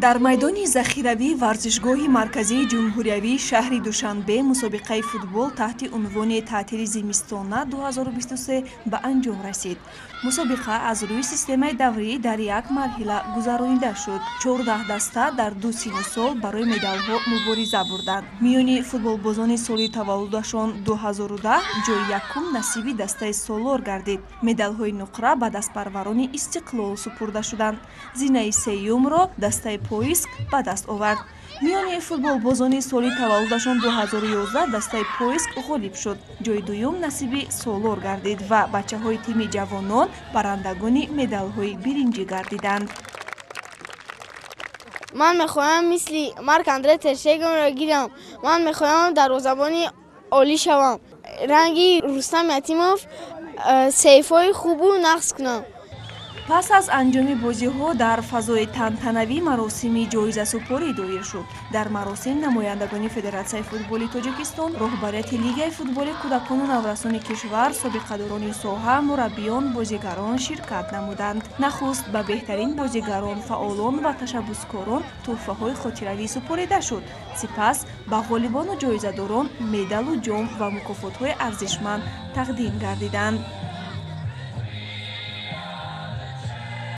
дар майдони захиравӣ варзишгоҳи марказии ҷумҳуриявии шаҳри Душанбе мусобиқаи футбол таҳти унвони таътили зимистона 2023 ба анҷом расид. мусобиқа аз рӯи системаи даврӣ дар як марҳила гузаронида шуд. 14 даста дар ду сину сол барои медалҳо мубориза бурданд. миёни футболбозони соли таваллудашон 2010 ҷои якум насиби дастаи солор гардид. медалҳои нуқра ба дастпарварони Истиқлол супурда шуданд. зинаи сеюмро дастаи поиск ба даст овард. миёни футболбозони соли таваллудашон 2011 дастаи поиск ғолиб шуд. ҷои дуюм насиби солор гардид ва бачаҳои тими ҷавонон барандагони медалҳои биринҷӣ гардиданд. ман мехоҳам мисли Марк Андре тер Штегенро гирам. ман мехоҳам дарвозабони олӣ шавам. ранги Рустам Ятимов сейфҳои хубу нақс кунам. пас аз анҷоми бозиҳо дар фазои тантанавӣ маросими ҷоизасупорӣ доир шуд. дар маросим намояндагони Федератсияи футболи Тоҷикистон, роҳбарияти Лигаи футболи кӯдакону наврасони кишвар, собиқадорони соҳа, мураббиён, бозигарон ширкат намуданд. нахуст ба беҳтарин бозигарон, фаъолон ва ташаббускорон тӯҳфаҳои хотиравӣ супорида шуд. сипас ба ғолибону ҷоизадорон медалу ҷом ва мукофотҳои арзишманд тақдим гардиданд.